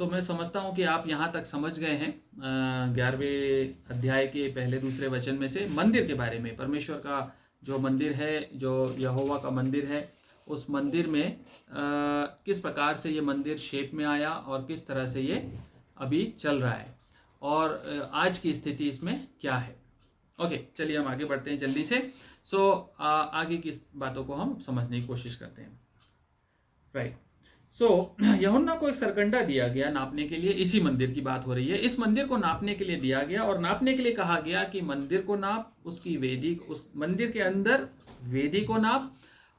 सो मैं समझता हूँ कि आप यहाँ तक समझ गए हैं 11वें अध्याय के पहले दूसरे वचन में से मंदिर के बारे में। परमेश्वर का जो मंदिर है, जो यहोवा का मंदिर है, उस मंदिर में किस प्रकार से ये मंदिर शेप में आया और किस तरह से ये अभी चल रहा है और आज की स्थिति इसमें क्या है। ओके, चलिए हम आगे बढ़ते हैं जल्दी से। सो आगे की बातों को हम समझने की कोशिश करते हैं। राइट। सो यूहन्ना को एक सरकंडा दिया गया नापने के लिए। इसी मंदिर की बात हो रही है। इस मंदिर को नापने के लिए दिया गया और नापने के लिए कहा गया कि मंदिर को नाप, उसकी वेदी, उस मंदिर के अंदर वेदी को नाप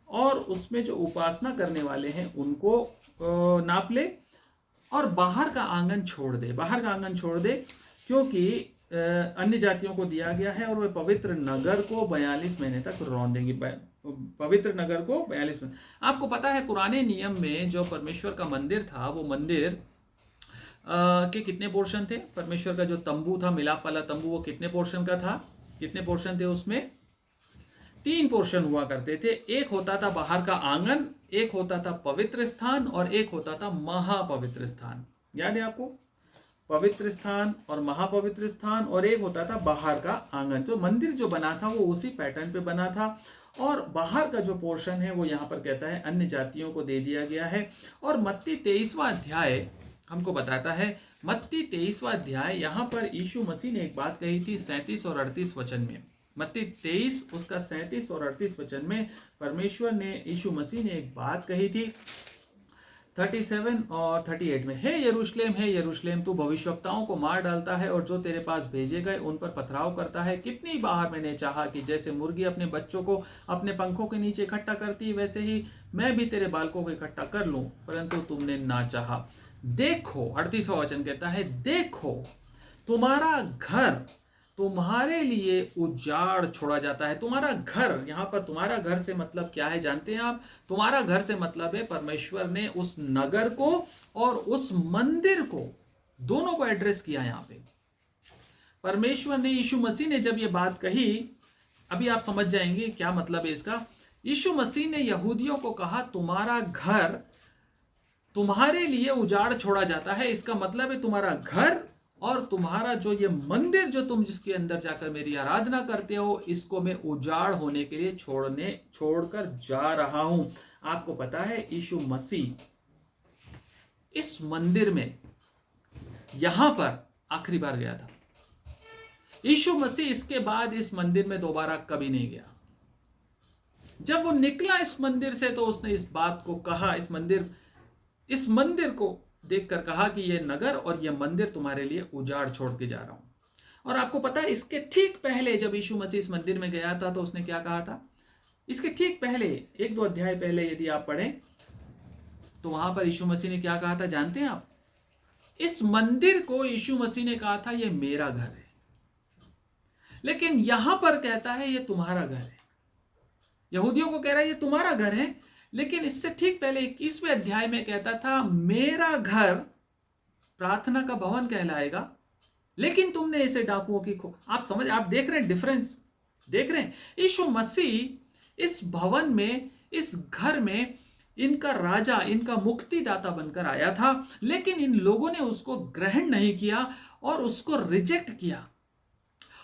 और उसमें जो उपासना करने वाले हैं उनको नाप ले और बाहर का आंगन छोड़ दे। बाहर का आंगन छोड़ दे क्योंकि अन्य जातियों को दिया गया है और वे पवित्र नगर को 42 महीने तक रौंदेंगी। पवित्र नगर को 42 महीने। आपको पता है पुराने नियम में जो परमेश्वर का मंदिर था, वो मंदिर के कितने पोर्शन थे? परमेश्वर का जो तंबू था, मिलाप वाला तंबू, वो कितने पोर्शन का था? कितने पोर्शन थे उसमें? 3 पोर्शन हुआ करते थे। एक होता था बाहर का आंगन, एक होता था पवित्र स्थान और एक होता था महापवित्र स्थान। याद है आपको? पवित्र स्थान और महापवित्र स्थान, और एक होता था बाहर का आंगन। तो मंदिर जो बना था वो उसी पैटर्न पे बना था और बाहर का जो पोर्शन है वो यहाँ पर कहता है अन्य जातियों को दे दिया गया है। और मत्ती 23वां अध्याय हमको बताता है, मत्ती 23वां अध्याय, यहाँ पर यीशु मसीह ने एक बात कही थी 37 और 38 वचन में। मत्ती 23 उसका 37 और 38 वचन में परमेश्वर ने, यीशु मसीह ने एक बात कही थी 37 और 38 में। हे यरूशलेम, हे यरूशलेम, तू भविष्यवक्ताओं को मार डालता है और जो तेरे पास भेजे गए उन पर पथराव करता है। कितनी बार मैंने चाहा कि जैसे मुर्गी अपने बच्चों को अपने पंखों के नीचे इकट्ठा करती है, वैसे ही मैं भी तेरे बालकों को इकट्ठा कर लूं, परंतु तुमने ना चाहा। देखो, 38वां वचन कहता है, देखो तुम्हारा घर तुम्हारे लिए उजाड़ छोड़ा जाता है। तुम्हारा घर, यहां पर तुम्हारा घर से मतलब क्या है जानते हैं आप? तुम्हारा घर से मतलब है परमेश्वर ने उस नगर को और उस मंदिर को, दोनों को एड्रेस किया। यहां पे परमेश्वर ने, यीशु मसीह ने जब ये बात कही, अभी आप समझ जाएंगे क्या मतलब है इसका। यीशु मसीह ने यहूदियों को कहा तुम्हारा घर तुम्हारे लिए उजाड़ छोड़ा जाता है। इसका मतलब है तुम्हारा घर और तुम्हारा जो ये मंदिर जो तुम जिसके अंदर जाकर मेरी आराधना करते हो, इसको मैं उजाड़ होने के लिए छोड़कर जा रहा हूं। आपको पता है यीशु मसीह इस मंदिर में यहां पर आखिरी बार गया था। यीशु मसीह इसके बाद इस मंदिर में दोबारा कभी नहीं गया। जब वो निकला इस मंदिर से तो उसने इस बात को कहा, इस मंदिर को देखकर कहा कि यह नगर और यह मंदिर तुम्हारे लिए उजाड़ छोड़ के जा रहा हूं। और आपको पता है इसके ठीक पहले जब यीशु मसीह इस मंदिर में गया था तो उसने क्या कहा था? इसके ठीक पहले 1-2 अध्याय पहले यदि आप पढ़ें तो वहां पर यीशु मसीह ने क्या कहा था जानते हैं आप? इस मंदिर को यीशु मसीह ने कहा था यह मेरा घर है, लेकिन यहां पर कहता है यह तुम्हारा घर है। यहूदियों को कह रहा है यह तुम्हारा घर है, लेकिन इससे ठीक पहले 21वें अध्याय में कहता था मेरा घर प्रार्थना का भवन कहलाएगा, लेकिन तुमने इसे डाकुओं की आप देख रहे हैं डिफरेंस, देख रहे हैं? यीशु मसीह इस भवन में, इस घर में इनका राजा, इनका मुक्तिदाता बनकर आया था, लेकिन इन लोगों ने उसको ग्रहण नहीं किया और उसको रिजेक्ट किया।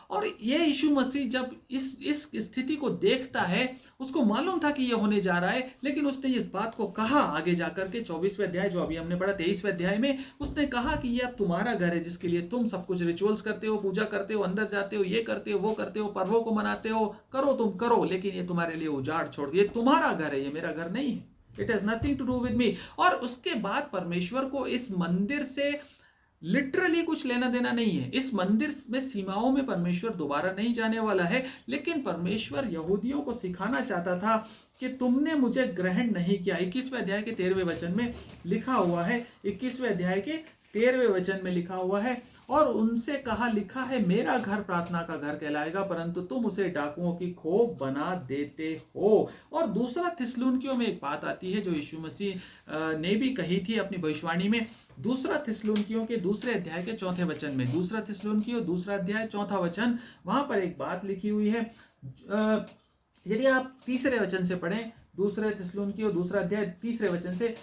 और ये यीशु मसीह जब इस स्थिति को देखता है, उसको मालूम था कि ये होने जा रहा है, लेकिन उसने इस बात को कहा आगे जाकर के 24वें अध्याय जो अभी हमने पढ़ा 23वें अध्याय में, उसने कहा कि ये अब तुम्हारा घर है जिसके लिए तुम सब कुछ रिचुअल्स करते हो, पूजा करते हो, अंदर जाते हो, ये करते हो, वो करते हो, पर्वों को मनाते हो, करो तुम करो, लेकिन ये तुम्हारे लिए उजाड़ छोड़, ये तुम्हारा घर है, ये मेरा घर नहीं है। It has nothing to do with me. और उसके बाद परमेश्वर को इस मंदिर से लिटरली कुछ लेना देना नहीं है। इस मंदिर में सीमाओं में परमेश्वर दोबारा नहीं जाने वाला है, लेकिन परमेश्वर यहूदियों को सिखाना चाहता था कि तुमने मुझे ग्रहण नहीं किया। 21वें अध्याय के 13वें वचन में लिखा हुआ है, 21वें अध्याय के 13वें वचन में लिखा हुआ है, और उनसे कहा, लिखा है मेरा घर प्रार्थना का घर कहलाएगा, परंतु तुम उसे डाकुओं की खोप बना देते हो। और दूसरा थिस्सलुनीकियों में एक बात आती है जो यीशु मसीह ने भी कही थी अपनी भविष्यवाणी में। दूसरा थिस्सलुनीकियों के 2 अध्याय के 4 वचन में, दूसरा थिस्सलुनीकियों 2 अध्याय 4 वचन, वहां पर एक बात लिखी हुई है। यदि आप 3 वचन से पढ़ें, 2 थिस्सलुनीकियों 2 अध्याय 3 वचन से,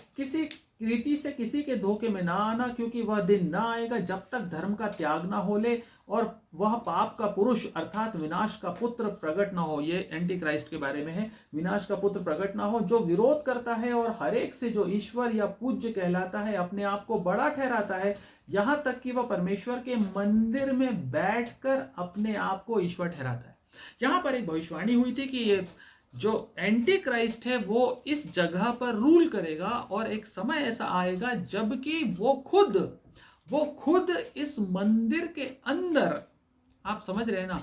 रीति से किसी के धोखे में ना आना, क्योंकि वह दिन ना आएगा जब तक धर्म का त्याग ना हो ले और वह पाप का पुरुष अर्थात विनाश का पुत्र प्रकट ना हो। ये एंटी क्राइस्ट के बारे में है। विनाश का पुत्र प्रकट ना हो, जो विरोध करता है और हर एक से जो ईश्वर या पूज्य कहलाता है अपने आप को बड़ा ठहराता है, यहां तक कि वह परमेश्वर के मंदिर में बैठकर अपने आप को ईश्वर ठहराता है। यहां पर एक भविष्यवाणी हुई थी कि ये जो एंटी क्राइस्ट है वो इस जगह पर रूल करेगा और एक समय ऐसा आएगा जबकि वो खुद इस मंदिर के अंदर, आप समझ रहे हैं ना,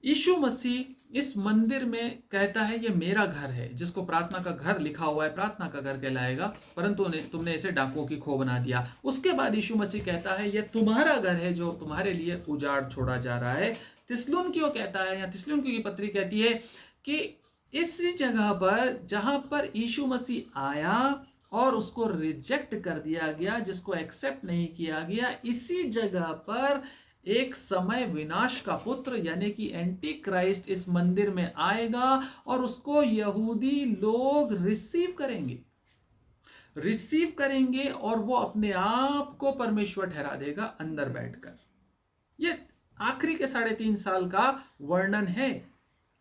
यीशु मसीह इस मंदिर में कहता है ये मेरा घर है, जिसको प्रार्थना का घर लिखा हुआ है, प्रार्थना का घर कहलाएगा, परंतु तुमने इसे डाकुओं की खो बना दिया। उसके बाद यीशु मसीह कहता है ये तुम्हारा घर है जो तुम्हारे लिए उजाड़ छोड़ा जा रहा है। थिस्सलुनीकियों कहता है, या थिस्सलुनीकियों की पत्री कहती है कि इस जगह पर जहां पर यीशु मसीह आया और उसको रिजेक्ट कर दिया गया, जिसको एक्सेप्ट नहीं किया गया, इसी जगह पर एक समय विनाश का पुत्र यानी कि एंटी क्राइस्ट इस मंदिर में आएगा और उसको यहूदी लोग रिसीव करेंगे और वो अपने आप को परमेश्वर ठहरा देगा अंदर बैठकर। ये आखिरी के 3.5 साल का वर्णन है,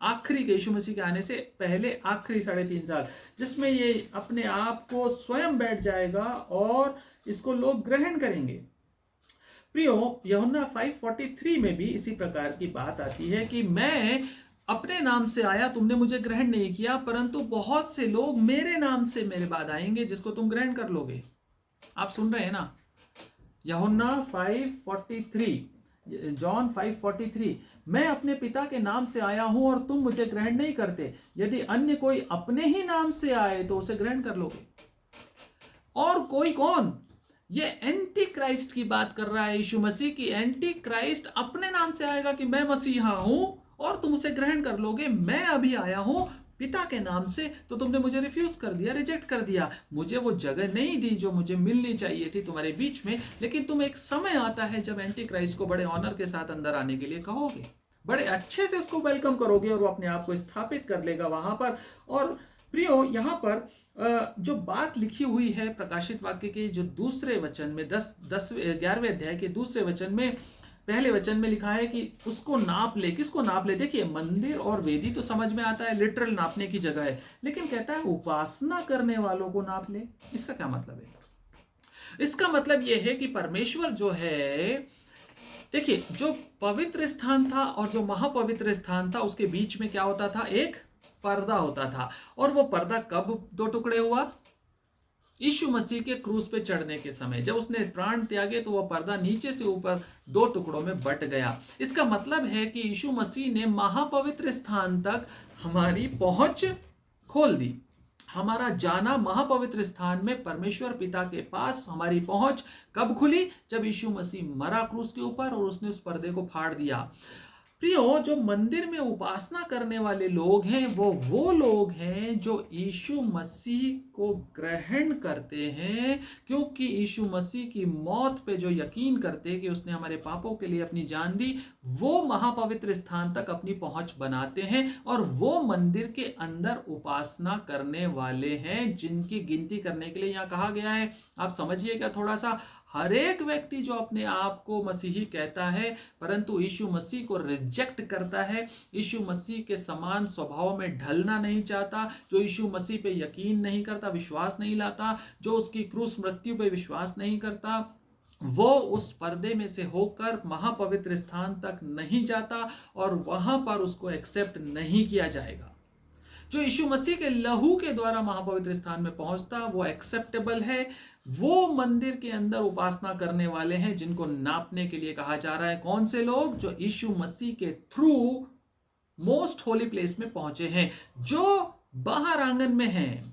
आखिरी के यीशु मसीह के आने से पहले आखिरी 3.5 साल, जिसमें ये अपने आप को स्वयं बैठ जाएगा और इसको लोग ग्रहण करेंगे। प्रियो, यूहन्ना 5:43 में भी इसी प्रकार की बात आती है कि मैं अपने नाम से आया, तुमने मुझे ग्रहण नहीं किया, परंतु बहुत से लोग मेरे नाम से मेरे बाद आएंगे जिसको तुम ग्रहण कर लोगे। आप सुन रहे हैं ना, यूहन्ना 5:43, जॉन 5:43, मैं अपने पिता के नाम से आया हूं और तुम मुझे ग्रहण नहीं करते, यदि अन्य कोई अपने ही नाम से आए तो उसे ग्रहण कर लोगे। और कोई कौन? ये एंटी क्राइस्ट की बात कर रहा है यीशु मसीह की। एंटी क्राइस्ट अपने नाम से आएगा कि मैं मसीहा हूं और तुम उसे ग्रहण कर लोगे। मैं अभी आया हूं पिता के नाम से, तो तुमने मुझे रिफ्यूज कर दिया, रिजेक्ट कर दिया, मुझे वो जगह नहीं दी जो मुझे मिलनी चाहिए थी तुम्हारे बीच में। लेकिन तुम एक समय आता है जब एंटी क्राइस्ट को बड़े ऑनर के साथ अंदर आने के लिए कहोगे, बड़े अच्छे से उसको वेलकम करोगे और वो अपने आप को स्थापित कर लेगा वहां पर। और प्रियो, यहाँ पर जो बात लिखी हुई है प्रकाशित वाक्य के जो दूसरे वचन में 11वें अध्याय के दूसरे वचन में, पहले वचन में लिखा है कि उसको नाप ले। किसको नाप ले? देखिए, मंदिर और वेदी तो समझ में आता है, लिटरल नापने की जगह है, लेकिन कहता है उपासना करने वालों को नाप ले। इसका क्या मतलब है? इसका मतलब यह है कि परमेश्वर जो है, देखिए, जो पवित्र स्थान था और जो महापवित्र स्थान था उसके बीच में क्या होता था? एक पर्दा होता था। और वो पर्दा कब 2 टुकड़े हुआ? यीशु मसीह के क्रूस पे चढ़ने के समय, जब उसने प्राण त्यागे तो वह पर्दा नीचे से ऊपर 2 टुकड़ों में बट गया। इसका मतलब है कि यीशु मसीह ने महापवित्र स्थान तक हमारी पहुंच खोल दी। हमारा जाना महापवित्र स्थान में परमेश्वर पिता के पास, हमारी पहुंच कब खुली? जब यीशु मसीह मरा क्रूस के ऊपर और उसने उस पर्दे को फाड़ दिया। प्रियो, जो मंदिर में उपासना करने वाले लोग हैं वो लोग हैं जो यीशु मसीह को ग्रहण करते हैं, क्योंकि यीशु मसीह की मौत पे जो यकीन करते कि उसने हमारे पापों के लिए अपनी जान दी, वो महापवित्र स्थान तक अपनी पहुंच बनाते हैं और वो मंदिर के अंदर उपासना करने वाले हैं, जिनकी गिनती करने के लिए यहाँ कहा गया है। आप समझिएगा थोड़ा सा, हर एक व्यक्ति जो अपने आप को मसीही कहता है परंतु यीशु मसीह को रिजेक्ट करता है, यीशु मसीह के समान स्वभाव में ढलना नहीं चाहता, जो यीशु मसीह पे यकीन नहीं करता, विश्वास नहीं लाता, जो उसकी क्रूस मृत्यु पे विश्वास नहीं करता, वो उस पर्दे में से होकर महापवित्र स्थान तक नहीं जाता और वहां पर उसको एक्सेप्ट नहीं किया जाएगा। जो यीशु मसीह के लहू के द्वारा महापवित्र स्थान में पहुंचता, वो एक्सेप्टेबल है। वो मंदिर के अंदर उपासना करने वाले हैं जिनको नापने के लिए कहा जा रहा है। कौन से लोग? जो यीशु मसीह के थ्रू मोस्ट होली प्लेस में पहुंचे हैं, जो बाहर आंगन में हैं।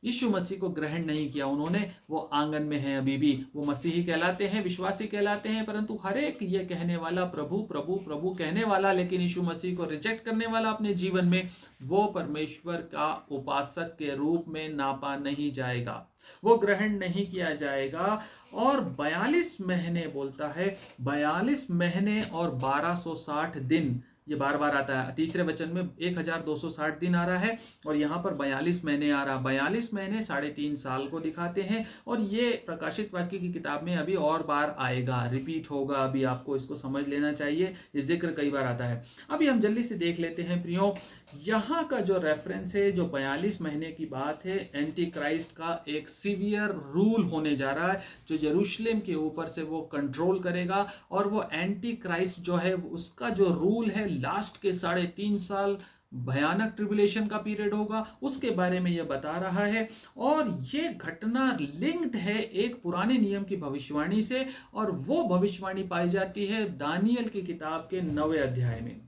यीशु मसीह को ग्रहण नहीं किया उन्होंने, वो आंगन में हैं अभी भी, वो मसीही कहलाते हैं, विश्वासी कहलाते हैं, परंतु हर एक ये कहने वाला प्रभु प्रभु प्रभु कहने वाला, लेकिन यीशु मसीह को रिजेक्ट करने वाला अपने जीवन में, वो परमेश्वर का उपासक के रूप में नापा नहीं जाएगा, वो ग्रहण नहीं किया जाएगा। और 42 महीने बोलता है, 42 महीने और 1260 दिन ये बार बार आता है। तीसरे वचन में 1260 दिन आ रहा है और यहाँ पर 42 महीने आ रहा है। 42 महीने 3.5 साल को दिखाते हैं और ये प्रकाशित वाक्य की किताब में अभी और बार आएगा, रिपीट होगा। अभी आपको इसको समझ लेना चाहिए, ये जिक्र कई बार आता है। अभी हम जल्दी से देख लेते हैं प्रियो, यहाँ का जो रेफरेंस है, जो 42 महीने की बात है, एंटी क्राइस्ट का एक सीवियर रूल होने जा रहा है जो यरूशलेम के ऊपर से वो कंट्रोल करेगा। और वो एंटी क्राइस्ट जो है उसका जो रूल है लास्ट के 3.5 साल भयानक ट्रिबुलेशन का पीरियड होगा, उसके बारे में यह बता रहा है। और ये घटना लिंक्ड है एक पुराने नियम की भविष्यवाणी से, और वो भविष्यवाणी पाई जाती है दानियल की किताब के 9वें अध्याय में।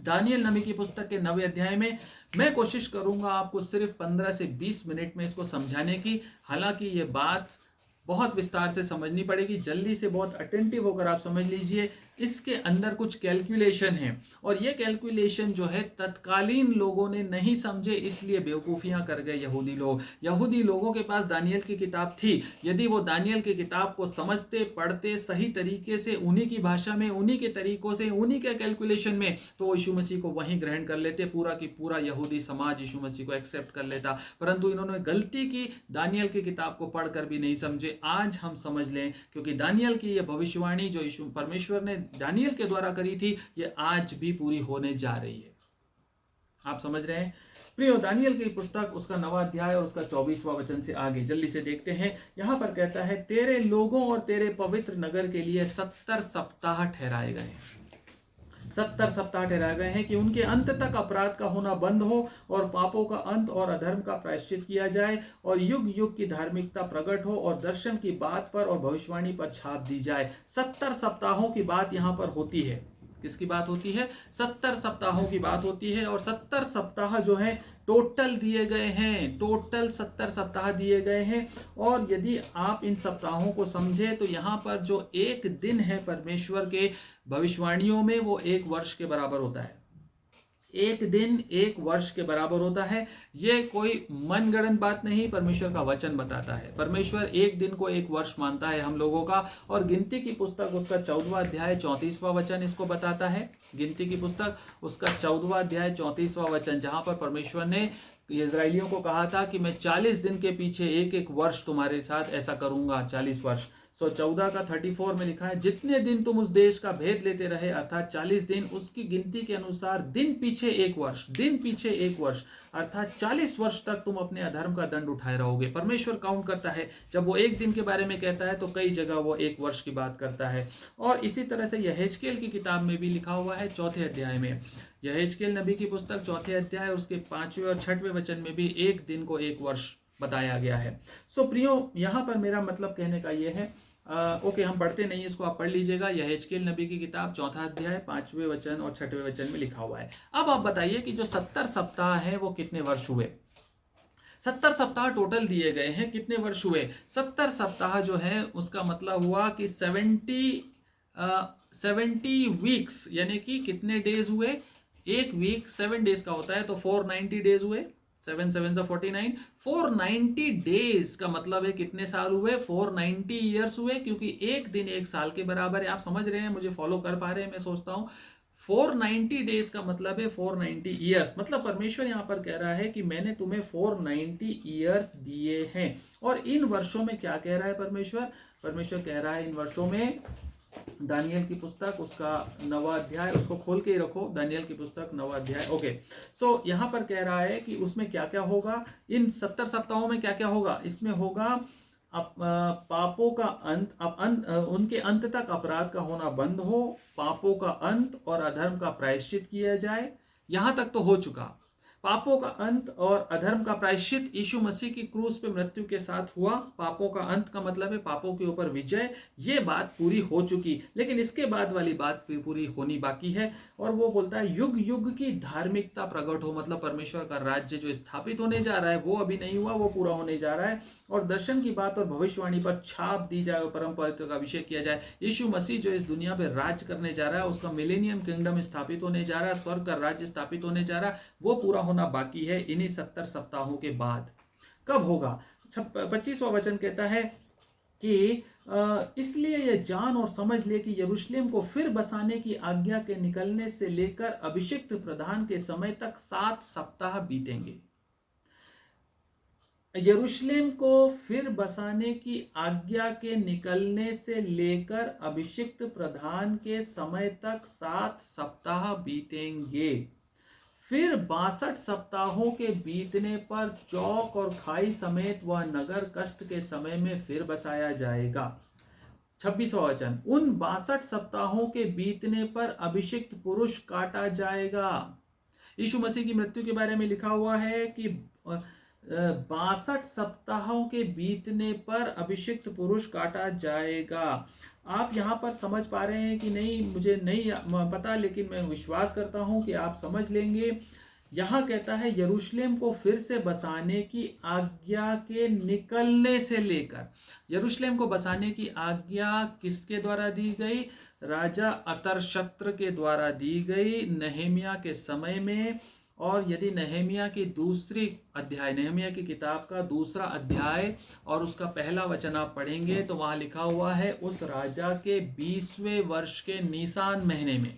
दानियल नबी की पुस्तक के 9वें अध्याय में मैं कोशिश करूंगा आपको सिर्फ 15 से 20 मिनट में इसको समझाने की। हालांकि ये बात बहुत विस्तार से समझनी पड़ेगी, जल्दी से बहुत अटेंटिव होकर आप समझ लीजिए। इसके अंदर कुछ कैलकुलेशन है और ये कैलकुलेशन जो है तत्कालीन लोगों ने नहीं समझे, इसलिए बेवकूफ़ियां कर गए यहूदी लोग। यहूदी लोगों के पास दानियल की किताब थी, यदि वो दानियल की किताब को समझते, पढ़ते सही तरीके से, उन्हीं की भाषा में, उन्हीं के तरीकों से, उन्हीं के कैलकुलेशन में, तो वो यीशु मसीह को वहीं ग्रहण कर लेते, पूरा की पूरा यहूदी समाज यीशु मसीह को एक्सेप्ट कर लेता। परंतु इन्होंने गलती की, दानियल की किताब को पढ़कर भी नहीं समझे। आज हम समझ लें, क्योंकि दानियल की यह भविष्यवाणी जो यीशु परमेश्वर ने दानियल के द्वारा करी थी, ये आज भी पूरी होने जा रही है। आप समझ रहे हैं प्रियो? दानियल की पुस्तक उसका 9वां अध्याय और उसका 24वां वचन से आगे जल्दी से देखते हैं। यहां पर कहता है, तेरे लोगों और तेरे पवित्र नगर के लिए 70 सप्ताह ठहराए गए। 70 सप्ताह ठहराए गए हैं कि उनके अंत तक अपराध का होना बंद हो और पापों का अंत और अधर्म का प्रायश्चित किया जाए और युग युग की धार्मिकता प्रकट हो और दर्शन की बात पर और भविष्यवाणी पर छाप दी जाए। 70 सप्ताहों की बात यहाँ पर होती है। किसकी बात होती है? 70 सप्ताहों की बात होती है। और 70 सप्ताह जो है टोटल दिए गए हैं, टोटल 70 सप्ताह दिए गए हैं। और यदि आप इन सप्ताहों को समझे तो यहाँ पर जो एक दिन है परमेश्वर के भविष्यवाणियों में, वो 1 वर्ष के बराबर होता है। एक दिन 1 वर्ष के बराबर होता है। ये कोई मनगढ़ंत बात नहीं, परमेश्वर का वचन बताता है। परमेश्वर एक दिन को 1 वर्ष मानता है हम लोगों का। और गिनती की पुस्तक उसका 14वां अध्याय 34वां वचन इसको बताता है। गिनती की पुस्तक उसका 14वां अध्याय 34वां वचन, जहां पर परमेश्वर ने इजराइलियों को कहा था कि मैं 40 दिन के पीछे 1-1 वर्ष तुम्हारे साथ ऐसा करूंगा, 40 वर्ष। 14 का 34 में लिखा है, जितने दिन तुम उस देश का भेद लेते रहे, अर्थात 40 दिन, उसकी गिनती के अनुसार दिन पीछे 1 वर्ष, दिन पीछे 1 वर्ष, अर्थात 40 वर्ष तक तुम अपने अधर्म का दंड उठाए रहोगे। परमेश्वर काउंट करता है। जब वो एक दिन के बारे में कहता है तो कई जगह वो 1 वर्ष की बात करता है। और इसी तरह से यहेजकेल की किताब में भी लिखा हुआ है 4थे अध्याय में। यहेजकेल नबी की पुस्तक 4थे अध्याय और उसके 5वें और 6वें वचन में भी एक दिन को 1 वर्ष बताया गया है। सो प्रियो, यहाँ पर मेरा मतलब कहने का ये है, ओके हम पढ़ते नहीं, इसको आप पढ़ लीजिएगा। यहेजकेल नबी की किताब 4था अध्याय 5वें वचन और 6वें वचन में लिखा हुआ है। अब आप बताइए कि जो 70 सप्ताह है वो कितने वर्ष हुए? 70 सप्ताह टोटल दिए गए हैं, कितने वर्ष हुए? 70 सप्ताह जो है उसका मतलब हुआ कि 70 वीक्स, यानी कि कितने डेज हुए? 1 वीक 7 डेज का होता है, तो 490 डेज हुए। 7 7 49, 490 डेज का मतलब है कितने साल हुए? 490 ईयर्स हुए, क्योंकि एक दिन 1 साल के बराबर है। आप समझ रहे हैं, मुझे फॉलो कर पा रहे हैं, मैं सोचता हूं। 490 डेज का मतलब है 490 ईयर्स। मतलब परमेश्वर यहाँ पर कह रहा है कि मैंने तुम्हें 490 ईयर्स दिए हैं। और इन वर्षों में क्या कह रहा है परमेश्वर? परमेश्वर कह रहा है इन वर्षों में, दानियल की पुस्तक उसका 9वां अध्याय, उसको खोल के ही रखो, दानियल की पुस्तक 9वां अध्याय। ओके, सो यहाँ पर कह रहा है कि उसमें क्या क्या होगा, इन 70 सप्ताहों में क्या क्या होगा? इसमें होगा पापों का अंत, उनके अंत तक अपराध का होना बंद हो, पापों का अंत और अधर्म का प्रायश्चित किया जाए। यहां तक तो हो चुका। पापों का अंत और अधर्म का प्रायश्चित यीशु मसीह की क्रूस पे मृत्यु के साथ हुआ। पापों का अंत का मतलब है पापों के ऊपर विजय। ये बात पूरी हो चुकी, लेकिन इसके बाद वाली बात पूरी होनी बाकी है। और वो बोलता है युग युग की धार्मिकता प्रकट हो, मतलब परमेश्वर का राज्य जो स्थापित होने जा रहा है वो अभी नहीं हुआ, वो पूरा होने जा रहा है। और दर्शन की बात और भविष्यवाणी पर छाप दी जाए और परम पवित्र का अभिषेक किया जाए। यीशु मसीह जो इस दुनिया पे राज करने जा रहा है, उसका मिलेनियम किंगडम स्थापित होने जा रहा है, स्वर्ग का राज्य स्थापित होने जा रहा है, वो पूरा होना बाकी है इन्हीं 70 सप्ताहों के बाद। कब होगा? 25वां वचन कहता है कि इसलिए यह जान और समझ ले कि यरूशलेम को फिर बसाने की आज्ञा के निकलने से लेकर अभिषिक्त प्रधान के समय तक 7 सप्ताह बीतेंगे। यरूशलेम को फिर बसाने की आज्ञा के निकलने से लेकर अभिषिक्त प्रधान के समय तक 7 सप्ताह बीतेंगे। फिर 62 सप्ताहों के बीतने पर चौक और खाई समेत वह नगर कष्ट के समय में फिर बसाया जाएगा। 26वां वचन, उन 62 सप्ताहों के बीतने पर अभिषिक्त पुरुष काटा जाएगा। यीशु मसीह की मृत्यु के बारे में लिखा हुआ है कि 62 सप्ताहों के बीतने पर अभिषिक्त पुरुष काटा जाएगा। आप यहाँ पर समझ पा रहे हैं कि नहीं, मुझे नहीं पता, लेकिन मैं विश्वास करता हूँ कि आप समझ लेंगे। यहाँ कहता है यरूशलेम को फिर से बसाने की आज्ञा के निकलने से लेकर, यरूशलेम को बसाने की आज्ञा किसके द्वारा दी गई? राजा अतरशस्त्र के द्वारा दी गई नहम्याह के समय में। और यदि नहम्याह की दूसरी अध्याय, नहम्याह की किताब का दूसरा अध्याय और उसका पहला वचन आप पढ़ेंगे तो वहां लिखा हुआ है उस राजा के 20वें वर्ष के नीसान महीने में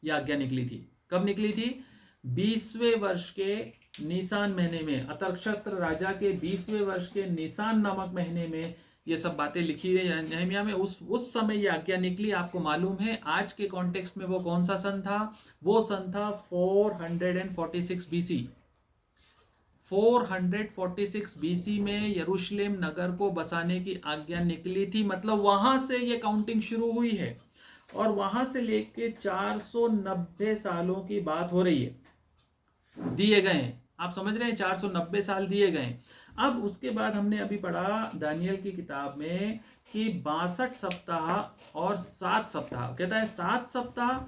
यह आज्ञा निकली थी। कब निकली थी? 20वें वर्ष के नीसान महीने में, अतरशस्त्र राजा के 20वें वर्ष के नीसान नामक महीने में ये सब बातें लिखी है नहम्याह में। उस समय ये आज्ञा निकली। आपको मालूम है आज के कॉन्टेक्स्ट में वो कौन सा सन था? वो सन था 446 बीसी। 446 बीसी में यरूशलेम नगर को बसाने की आज्ञा निकली थी। मतलब वहां से ये काउंटिंग शुरू हुई है और वहां से लेके 490 सालों की बात हो रही है, दिए गए हैं। आप समझ रहे हैं, 490 साल दिए गए। अब उसके बाद हमने अभी पढ़ा दानियल की किताब में कि 62 सप्ताह और 7 सप्ताह, कहता है 7 सप्ताह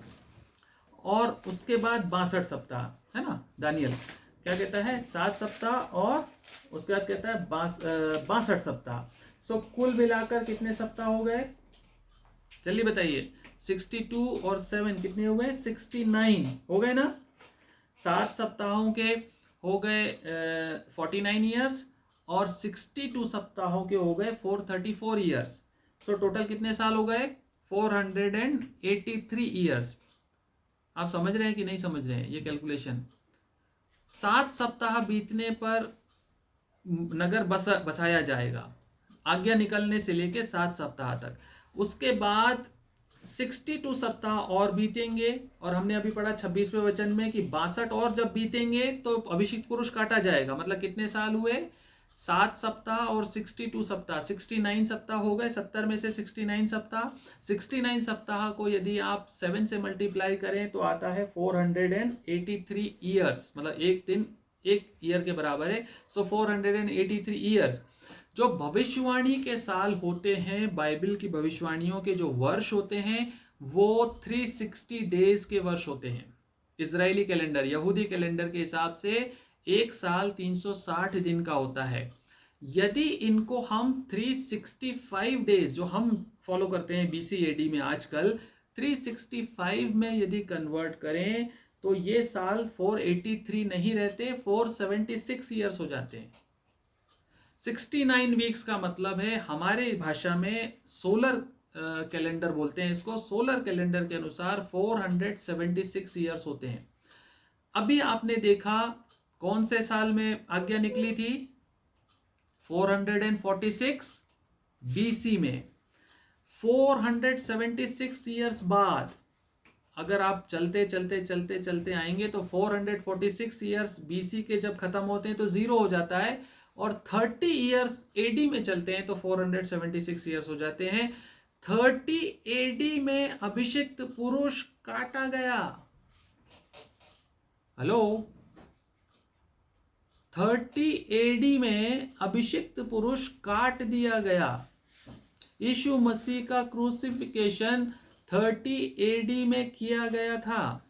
और उसके बाद 62 सप्ताह, है ना? दानियल क्या कहता है? 7 सप्ताह और उसके बाद कहता है 62 सप्ताह। सो कुल मिलाकर कितने सप्ताह हो गए? चलिए बताइए। 62 और 7 कितने हो गए? 69 हो गए ना? 7 सप्ताहों के हो गए 49 ईयर्स और 62 सप्ताहों के हो गए 434 ईयर्स। सो टोटल कितने साल हो गए? 483 ईयर्स। आप समझ रहे हैं कि नहीं समझ रहे हैं ये कैलकुलेशन? 7 सप्ताह बीतने पर नगर बसाया जाएगा, आज्ञा निकलने से लेके 7 सप्ताह तक। उसके बाद 62 सप्ताह और बीतेंगे और हमने अभी पढ़ा 26वें वचन में कि 62 और जब बीतेंगे तो अभिषिक्त पुरुष काटा जाएगा। मतलब कितने साल हुए? 7 सप्ताह और 62 सप्ताह, 69 सप्ताह हो गए। 70 में से 69 सप्ताह, 69 सप्ताह को यदि आप 7 से मल्टीप्लाई करें तो आता है 483 ईयर्स। मतलब एक दिन एक ईयर के बराबर है। सो 483 ईयर्स। जो भविष्यवाणी के साल होते हैं, बाइबल की भविष्यवाणियों के जो वर्ष होते हैं वो 360 डेज के वर्ष होते हैं। इजरायली कैलेंडर, यहूदी कैलेंडर के हिसाब से एक साल 360 दिन का होता है। यदि इनको हम 365 डेज जो हम फॉलो करते हैं BC AD में आजकल, 365 में यदि कन्वर्ट करें तो ये साल 483 नहीं रहते, 476 ईयर्स हो जाते हैं। 69 वीक्स का मतलब है, हमारे भाषा में सोलर कैलेंडर बोलते हैं इसको, सोलर कैलेंडर के अनुसार 476 ईयर्स होते हैं। अभी आपने देखा कौन से साल में आज्ञा निकली थी? 446 BC में। 476 ईयर्स बाद अगर आप चलते चलते चलते चलते आएंगे तो 446 ईयर्स BC के जब खत्म होते हैं तो 0 हो जाता है और 30 ईयर्स AD में चलते हैं तो 476 ईयर्स हो जाते हैं। 30 AD में अभिषिक्त पुरुष काटा गया। हेलो, 30 AD में अभिषिक्त पुरुष काट दिया गया। यीशु मसीह का क्रूसिफिकेशन 30 AD में किया गया था।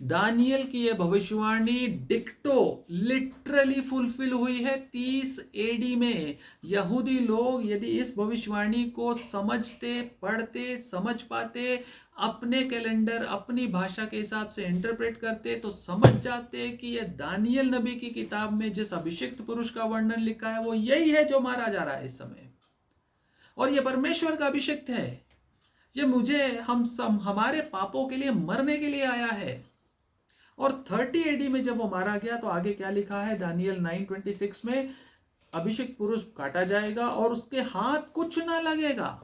दानियल की यह भविष्यवाणी डिक्टो लिटरली फुलफिल हुई है 30 AD में। यहूदी लोग यदि इस भविष्यवाणी को समझते, पढ़ते, समझ पाते, अपने कैलेंडर, अपनी भाषा के हिसाब से इंटरप्रेट करते तो समझ जाते कि यह दानियल नबी की किताब में जिस अभिषिक्त पुरुष का वर्णन लिखा है वो यही है जो मारा जा रहा है इस समय। और ये परमेश्वर का अभिषिक्त है। ये मुझे हम सब हमारे पापों के लिए मरने के लिए आया है। और 30 एडी में जब वो मारा गया तो आगे क्या लिखा है दानियल 9:26 में, अभिषिक्त पुरुष काटा जाएगा और उसके हाथ कुछ ना लगेगा,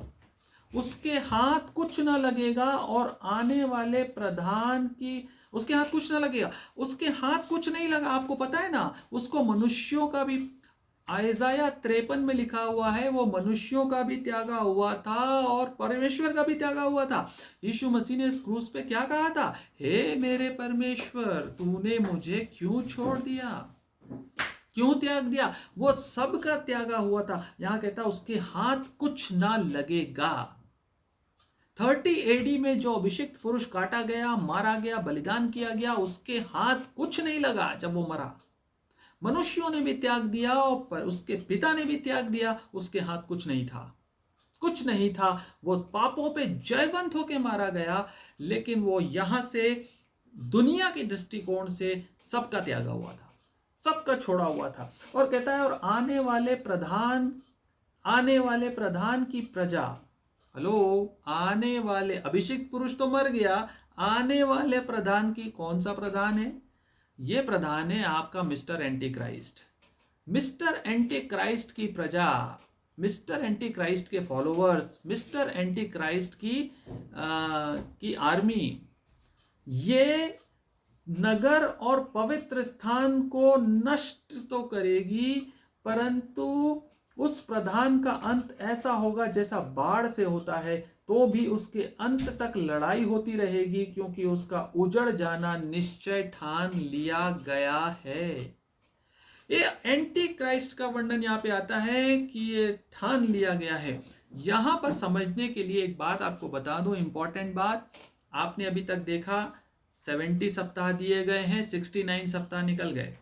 उसके हाथ कुछ ना लगेगा। और आने वाले प्रधान की उसके हाथ कुछ ना लगेगा, उसके हाथ कुछ नहीं लगा। आपको पता है ना, उसको मनुष्यों का भी, आयजाया 53 में लिखा हुआ है, वो मनुष्यों का भी त्यागा हुआ था और परमेश्वर का भी त्यागा हुआ था। यीशु मसीह ने इस क्रूस पे क्या कहा था, हे मेरे परमेश्वर तूने मुझे क्यों छोड़ दिया, क्यों त्याग दिया। वो सबका त्यागा हुआ था। यहां कहता उसके हाथ कुछ ना लगेगा। 30 एडी में जो अभिषिक्त पुरुष काटा गया, मारा गया, बलिदान किया गया, उसके हाथ कुछ नहीं लगा जब वो मरा। मनुष्यों ने भी त्याग दिया और उसके पिता ने भी त्याग दिया, उसके हाथ कुछ नहीं था, कुछ नहीं था। वो पापों पे जयवंत होके मारा गया, लेकिन वो यहां से दुनिया के दृष्टिकोण से सबका त्यागा हुआ था, सबका छोड़ा हुआ था। और कहता है और आने वाले प्रधान की प्रजा, हेलो, आने वाले, अभिषिक्त पुरुष तो मर गया, आने वाले प्रधान की, कौन सा प्रधान है, ये प्रधान है आपका mister anti Christ. Mister anti Christ की प्रजा, मिस्टर एंटी क्राइस्ट के फॉलोअर्स, मिस्टर एंटी क्राइस्ट की आर्मी, ये नगर और पवित्र स्थान को नष्ट तो करेगी, परंतु उस प्रधान का अंत ऐसा होगा जैसा बाढ़ से होता है, तो भी उसके अंत तक लड़ाई होती रहेगी, क्योंकि उसका उजड़ जाना निश्चय ठान लिया गया है। ये एंटी क्राइस्ट का वर्णन यहाँ पे आता है कि ये ठान लिया गया है। यहां पर समझने के लिए एक बात आपको बता दूं, इंपॉर्टेंट बात। आपने अभी तक देखा 70 सप्ताह दिए गए हैं, 69 सप्ताह निकल गए।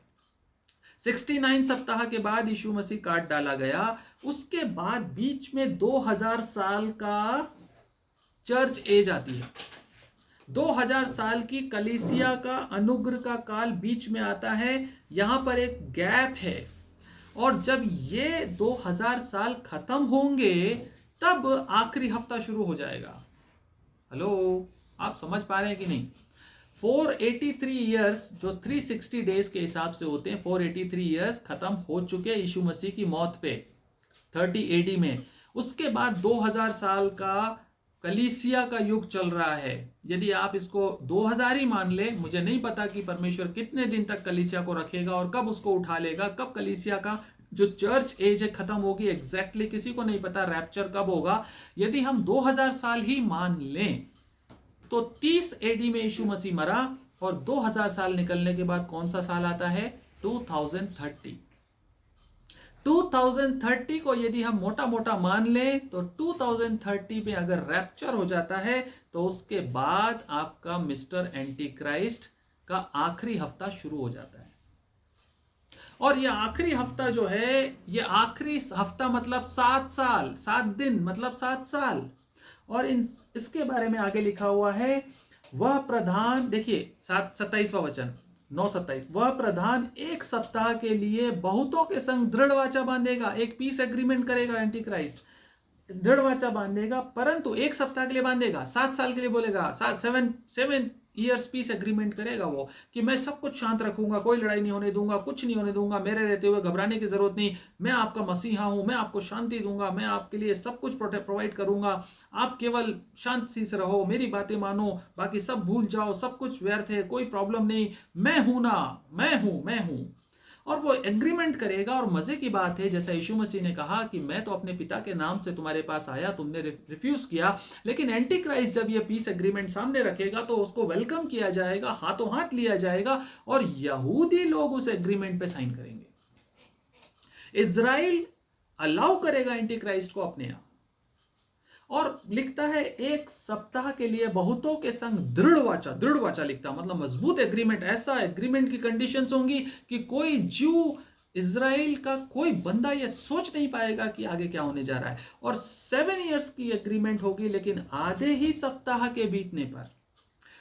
69 सप्ताह के बाद यीशु मसीह काट डाला गया। उसके बाद बीच में 2000 साल का चर्च एज आती है। 2000 साल की कलीसिया का अनुग्रह का काल बीच में आता है। यहां पर एक गैप है, और जब ये 2000 साल खत्म होंगे तब आखिरी हफ्ता शुरू हो जाएगा। हेलो, आप समझ पा रहे हैं कि नहीं? 483 ईयर्स जो 360 डेज के हिसाब से होते हैं, 483 ईयर्स खत्म हो चुके यीशु मसीह की मौत पे 30 एडी में। उसके बाद 2000 साल का कलीसिया का युग चल रहा है। यदि आप इसको 2000 ही मान ले, मुझे नहीं पता कि परमेश्वर कितने दिन तक कलीसिया को रखेगा और कब उसको उठा लेगा, कब कलीसिया का जो चर्च एज है खत्म होगी, एग्जैक्टली किसी को नहीं पता रैप्चर कब होगा। यदि हम 2000 साल ही मान लें तो 30 एडी में यीशु मसीह मरा, और 2000 साल निकलने के बाद कौन सा साल आता है? 2030। 2030 को यदि हम मोटा मोटा मान लें तो 2030 में अगर रैप्चर हो जाता है तो उसके बाद आपका मिस्टर एंटी क्राइस्ट का आखिरी हफ्ता शुरू हो जाता है। और यह आखिरी हफ्ता जो है, यह आखिरी हफ्ता मतलब 7 साल, 7 दिन मतलब 7 साल। और इसके बारे में आगे लिखा हुआ है, वह प्रधान, देखिए 27वां वचन 9:27, वह प्रधान एक सप्ताह के लिए बहुतों के संग दृढ़ वाचा बांधेगा। एक पीस एग्रीमेंट करेगा एंटी क्राइस्ट, दृढ़ वाचा बांधेगा, परंतु एक सप्ताह के लिए बांधेगा, 7 साल के लिए बोलेगा, 7 ईयर्स पीस एग्रीमेंट करेगा वो, कि मैं सब कुछ शांत रखूंगा, कोई लड़ाई नहीं होने दूंगा, कुछ नहीं होने दूंगा, मेरे रहते हुए घबराने की जरूरत नहीं, मैं आपका मसीहा हूं, मैं आपको शांति दूंगा, मैं आपके लिए सब कुछ प्रोवाइड करूंगा, आप केवल शांति से रहो, मेरी बातें मानो, बाकी सब भूल जाओ, सब कुछ व्यर्थ है, कोई प्रॉब्लम नहीं, मैं हूं ना, मैं हूं। और वो एग्रीमेंट करेगा। और मजे की बात है, जैसा यीशु मसीह ने कहा कि मैं तो अपने पिता के नाम से तुम्हारे पास आया, तुमने रिफ्यूज किया, लेकिन एंटी क्राइस्ट जब ये पीस एग्रीमेंट सामने रखेगा तो उसको वेलकम किया जाएगा, हाथों हाथ लिया जाएगा, और यहूदी लोग उस एग्रीमेंट पे साइन करेंगे। इजराइल अलाउ करेगा एंटी क्राइस्ट को अपने आप। और लिखता है एक सप्ताह के लिए बहुतों के संग दृढ़ वाचा लिखता, मतलब मजबूत एग्रीमेंट। ऐसा एग्रीमेंट की कंडीशंस होंगी कि कोई ज्यू, इजराइल का कोई बंदा ये सोच नहीं पाएगा कि आगे क्या होने जा रहा है। और 7 ईयर्स की एग्रीमेंट होगी, लेकिन आधे ही सप्ताह के बीतने पर,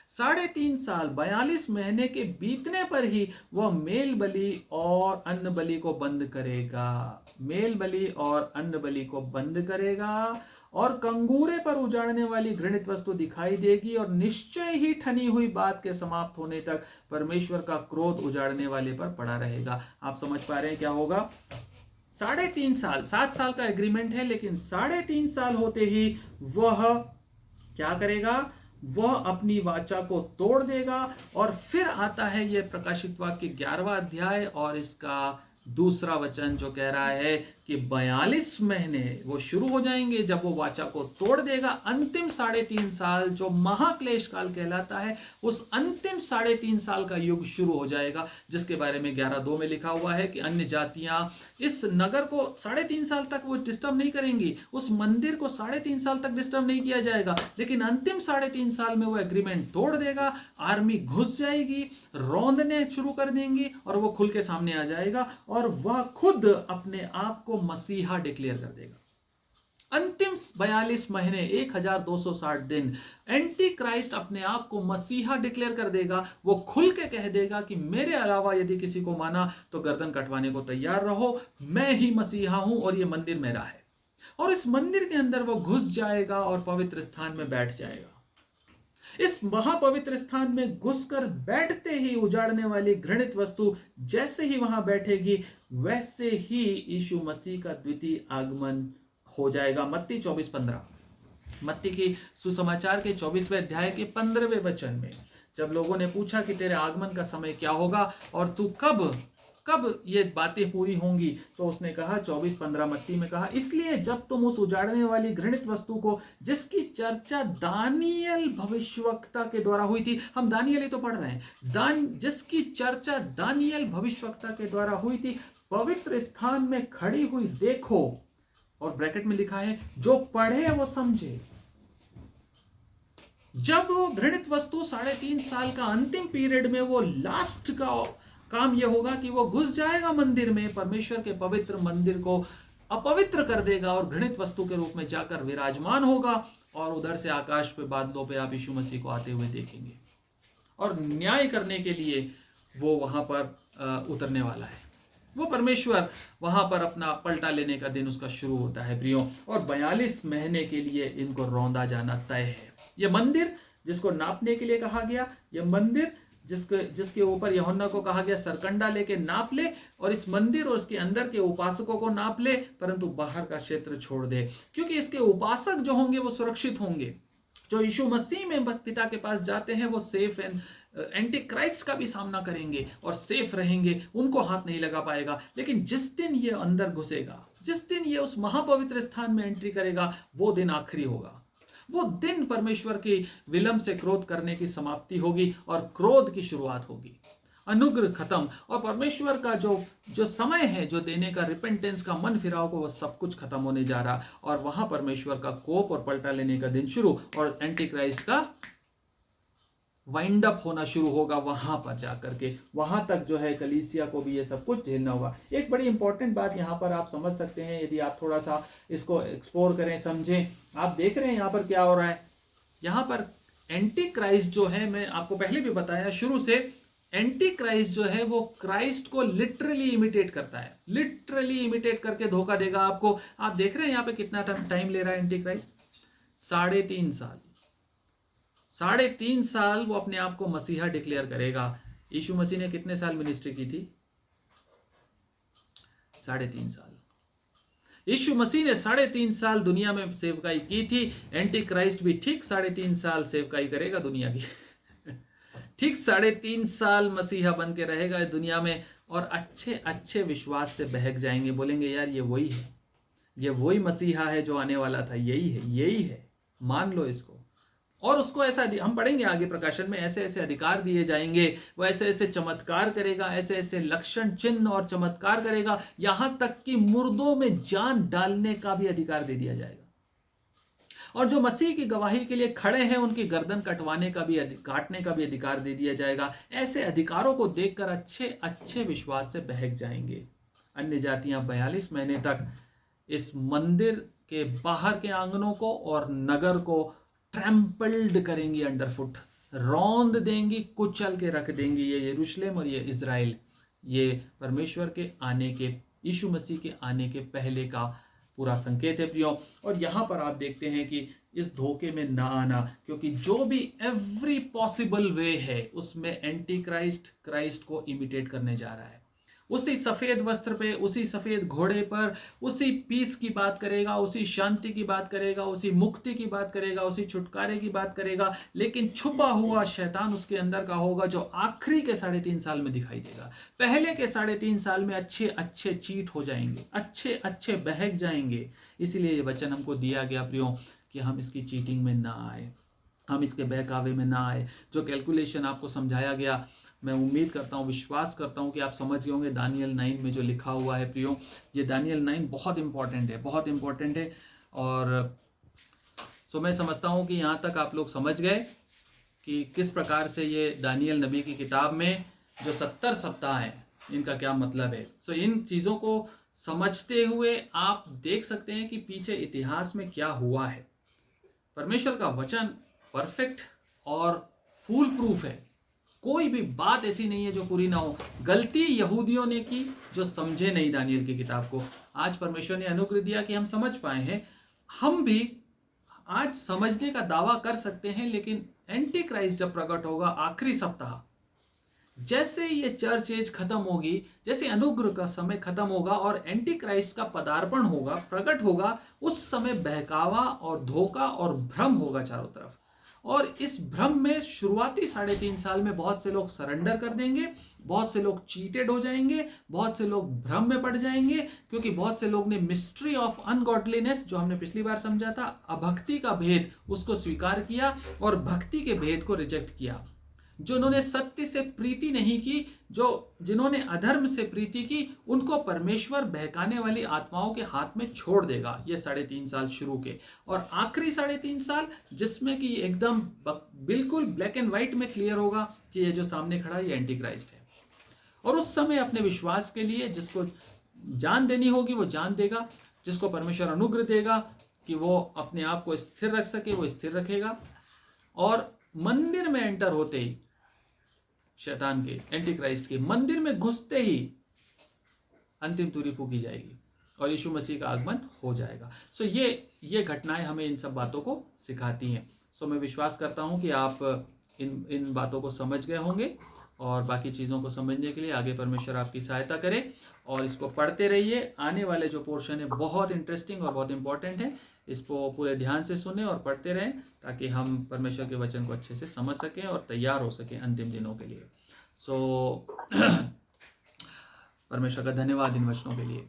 3.5 साल 42 महीने के बीतने पर ही वह मेल बलि और अन्न बलि को बंद करेगा। मेल बलि और अन्न बलि को बंद करेगा और कंगूरे पर उजाड़ने वाली घृणित वस्तु दिखाई देगी और निश्चय ही ठनी हुई बात के समाप्त होने तक परमेश्वर का क्रोध उजाड़ने वाले पर पड़ा रहेगा। आप समझ पा रहे हैं क्या होगा? 3.5 साल, 7 साल का एग्रीमेंट है, लेकिन 3.5 साल होते ही वह क्या करेगा? वह अपनी वाचा को तोड़ देगा। और फिर आता है यह प्रकाशित वाक्य 11वां अध्याय और इसका दूसरा वचन जो कह रहा है कि 42 महीने वो शुरू हो जाएंगे जब वो वाचा को तोड़ देगा। अंतिम 3.5 साल जो महाक्लेश काल कहलाता है, उस अंतिम 3.5 साल का युग शुरू हो जाएगा, जिसके बारे में 11:2 में लिखा हुआ है कि अन्य जातियां इस नगर को 3.5 साल तक वो डिस्टर्ब नहीं करेंगी, उस मंदिर को 3.5 साल तक डिस्टर्ब नहीं किया जाएगा, लेकिन अंतिम 3.5 साल में वो एग्रीमेंट तोड़ देगा, आर्मी घुस जाएगी, रौंदने शुरू कर देंगी और वो खुल के सामने आ जाएगा और वह खुद अपने आप को मसीहा डिक्लेयर कर देगा। अंतिम 42 महीने 1260 दिन एंटी क्राइस्ट अपने आप को मसीहा डिक्लेयर कर देगा। वो खुल के कह देगा कि मेरे अलावा यदि किसी को माना तो गर्दन कटवाने को तैयार रहो, मैं ही मसीहा हूं और ये मंदिर मेरा है। और इस मंदिर के अंदर वो घुस जाएगा और पवित्र स्थान में बैठ जाएगा। इस महापवित्र स्थान में घुसकर बैठते ही उजाड़ने वाली घृणित वस्तु जैसे ही वहां बैठेगी, वैसे ही यीशु मसीह का द्वितीय आगमन हो जाएगा। मत्ती 24:15, मत्ती की सुसमाचार के 24वें अध्याय के 15वें वचन में जब लोगों ने पूछा कि तेरे आगमन का समय क्या होगा और तू कब ये बातें पूरी होंगी, तो उसने कहा 24:15 मत्ती में कहा, इसलिए जब तुम उस उजाड़ने वाली घृणित वस्तु को जिसकी चर्चा दानियल भविष्यवक्ता के द्वारा हुई थी, हम दानियल ही तो पढ़ रहे हैं, जिसकी चर्चा दानियल भविष्यवक्ता के द्वारा हुई थी, पवित्र स्थान में खड़ी हुई देखो, और ब्रैकेट में लिखा है जो पढ़े वो समझे। जब वो घृणित वस्तु 3.5 साल का अंतिम पीरियड में वो लास्ट का काम यह होगा कि वो घुस जाएगा मंदिर में, परमेश्वर के पवित्र मंदिर को अपवित्र कर देगा और घृणित वस्तु के रूप में जाकर विराजमान होगा, और उधर से आकाश पे बादलों पे आप यीशु मसीह को आते हुए देखेंगे और न्याय करने के लिए वो वहां पर उतरने वाला है। वो परमेश्वर वहां पर अपना पलटा लेने का दिन उसका शुरू होता है प्रियो, और 42 महीने के लिए इनको रौंदा जाना तय है। यह मंदिर जिसको नापने के लिए कहा गया, यह मंदिर जिसके ऊपर यूहन्ना को कहा गया सरकंडा लेके नाप ले और इस मंदिर और इसके अंदर के उपासकों को नाप ले, परंतु बाहर का क्षेत्र छोड़ दे, क्योंकि इसके उपासक जो होंगे वो सुरक्षित होंगे। जो यीशु मसीह में पिता के पास जाते हैं वो सेफ एंड एंटी क्राइस्ट का भी सामना करेंगे और सेफ रहेंगे, उनको हाथ नहीं लगा पाएगा। लेकिन जिस दिन ये अंदर घुसेगा, जिस दिन ये उस महापवित्र स्थान में एंट्री करेगा, वो दिन आखिरी होगा। वो दिन परमेश्वर की विलंब से क्रोध करने की समाप्ति होगी और क्रोध की शुरुआत होगी, अनुग्रह खत्म, और परमेश्वर का जो समय है जो देने का, रिपेंटेंस का, मन फिराव को, वो सब कुछ खत्म होने जा रहा, और वहां परमेश्वर का कोप और पलटा लेने का दिन शुरू, और एंटी क्राइस्ट का वाइंड अप होना शुरू होगा वहां पर जाकर के। वहां तक जो है कलीसिया को भी ये सब कुछ झेलना होगा। एक बड़ी इंपॉर्टेंट बात यहाँ पर आप समझ सकते हैं यदि आप थोड़ा सा इसको एक्सप्लोर करें, समझें। आप देख रहे हैं यहाँ पर क्या हो रहा है। यहाँ पर एंटी क्राइस्ट जो है, मैं आपको पहले भी बताया शुरू से, एंटी क्राइस्ट जो है वो क्राइस्ट को लिटरली इमिटेट करता है, लिटरली इमिटेट करके धोखा देगा आपको। आप देख रहे हैं यहाँ पे कितना टाइम ले रहा है एंटी क्राइस्ट, 3.5 साल। 3.5 साल वो अपने आप को मसीहा डिक्लेयर करेगा। यीशु मसीह ने कितने साल मिनिस्ट्री की थी? 3.5 साल। यीशु मसीह ने 3.5 साल दुनिया में सेवकाई की थी। एंटी क्राइस्ट भी ठीक 3.5 साल सेवकाई करेगा दुनिया की ठीक 3.5 साल मसीहा बन के रहेगा इस दुनिया में, और अच्छे अच्छे विश्वास से बहक जाएंगे, बोलेंगे यार ये वही है, ये वही मसीहा है जो आने वाला था, यही है, मान लो इसको। और उसको ऐसा, हम पढ़ेंगे आगे प्रकाशन में, ऐसे ऐसे अधिकार दिए जाएंगे, वो ऐसे ऐसे चमत्कार करेगा, ऐसे ऐसे लक्षण चिन्ह और चमत्कार करेगा, यहां तक कि मुर्दों में जान डालने का भी अधिकार दे दिया जाएगा। और जो मसीह की गवाही के लिए खड़े हैं उनकी गर्दन काटने का भी अधिकार दे दिया जाएगा। ऐसे अधिकारों को देखकर अच्छे अच्छे विश्वास से बहक जाएंगे। अन्य जातियां 42 महीने तक इस मंदिर के बाहर के आंगनों को और नगर को ट्रैम्पल्ड करेंगी, अंडरफुट रौंद देंगी, कुचल के रख देंगी। ये यरूशलेम और ये इज़राइल, ये परमेश्वर के आने के यीशु मसीह के आने के पहले का पूरा संकेत है प्रियो। और यहाँ पर आप देखते हैं कि इस धोखे में ना आना, क्योंकि जो भी एवरी पॉसिबल वे है उसमें एंटी क्राइस्ट को इमिटेट करने जा रहा है। उसी सफेद वस्त्र पे, उसी सफेद घोड़े पर, उसी पीस की बात करेगा, उसी शांति की बात करेगा, उसी मुक्ति की बात करेगा, उसी छुटकारे की बात करेगा, लेकिन छुपा हुआ शैतान उसके अंदर का होगा, जो आखिरी के 3.5 साल में दिखाई देगा। पहले के 3.5 साल में अच्छे अच्छे चीट हो जाएंगे, अच्छे अच्छे बहक जाएंगे। इसलिए ये वचन हमको दिया गया प्रियो कि हम इसकी चीटिंग में ना आए, हम इसके बहकावे में ना आए। जो कैलकुलेशन आपको समझाया गया, मैं उम्मीद करता हूँ, विश्वास करता हूँ कि आप समझ गए होंगे दानियल 9 में जो लिखा हुआ है प्रियो। ये दानियल 9 बहुत इंपॉर्टेंट है, बहुत इंपॉर्टेंट है। और सो मैं समझता हूँ कि यहाँ तक आप लोग समझ गए कि किस प्रकार से ये दानियल नबी की किताब में जो 70 सप्ताह हैं इनका क्या मतलब है। सो इन चीज़ों को समझते हुए आप देख सकते हैं कि पीछे इतिहास में क्या हुआ है। परमेश्वर का वचन परफेक्ट और फूल प्रूफ है, कोई भी बात ऐसी नहीं है जो पूरी ना हो। गलती यहूदियों ने की जो समझे नहीं दानियल की किताब को। आज परमेश्वर ने अनुग्रह दिया कि हम समझ पाए हैं। हम भी आज समझने का दावा कर सकते हैं, लेकिन एंटी क्राइस्ट जब प्रकट होगा आखिरी सप्ताह, जैसे ये चर्च एज खत्म होगी, जैसे अनुग्रह का समय खत्म होगा और एंटी क्राइस्ट का पदार्पण होगा, प्रकट होगा, उस समय बहकावा और धोखा और भ्रम होगा चारों तरफ। और इस भ्रम में शुरुआती 3.5 साल में बहुत से लोग सरेंडर कर देंगे, बहुत से लोग चीटेड हो जाएंगे, बहुत से लोग भ्रम में पड़ जाएंगे, क्योंकि बहुत से लोग ने मिस्ट्री ऑफ अनगॉडलीनेस, जो हमने पिछली बार समझा था, अभक्ति का भेद, उसको स्वीकार किया और भक्ति के भेद को रिजेक्ट किया। जिन्होंने सत्य से प्रीति नहीं की, जिन्होंने अधर्म से प्रीति की, उनको परमेश्वर बहकाने वाली आत्माओं के हाथ में छोड़ देगा ये 3.5 साल शुरू के। और आखिरी 3.5 साल जिसमें कि एकदम बिल्कुल ब्लैक एंड व्हाइट में क्लियर होगा कि ये जो सामने खड़ा है ये एंटी क्राइस्ट है। और उस समय अपने विश्वास के लिए जिसको जान देनी होगी वो जान देगा, जिसको परमेश्वर अनुग्रह देगा कि वो अपने आप को स्थिर रख सके वो स्थिर रखेगा। और मंदिर में एंटर होते ही, शैतान के, एंटी क्राइस्ट के मंदिर में घुसते ही अंतिम तुरी फूकी जाएगी और यीशु मसीह का आगमन हो जाएगा। सो ये घटनाएं हमें इन सब बातों को सिखाती हैं। सो मैं विश्वास करता हूं कि आप इन बातों को समझ गए होंगे और बाकी चीज़ों को समझने के लिए आगे परमेश्वर आपकी सहायता करे। और इसको पढ़ते रहिए। आने वाले जो पोर्शन है बहुत इंटरेस्टिंग और बहुत इंपॉर्टेंट है, इसको पूरे ध्यान से सुने और पढ़ते रहें, ताकि हम परमेश्वर के वचन को अच्छे से समझ सकें और तैयार हो सकें अंतिम दिनों के लिए। सो परमेश्वर का धन्यवाद इन वचनों के लिए।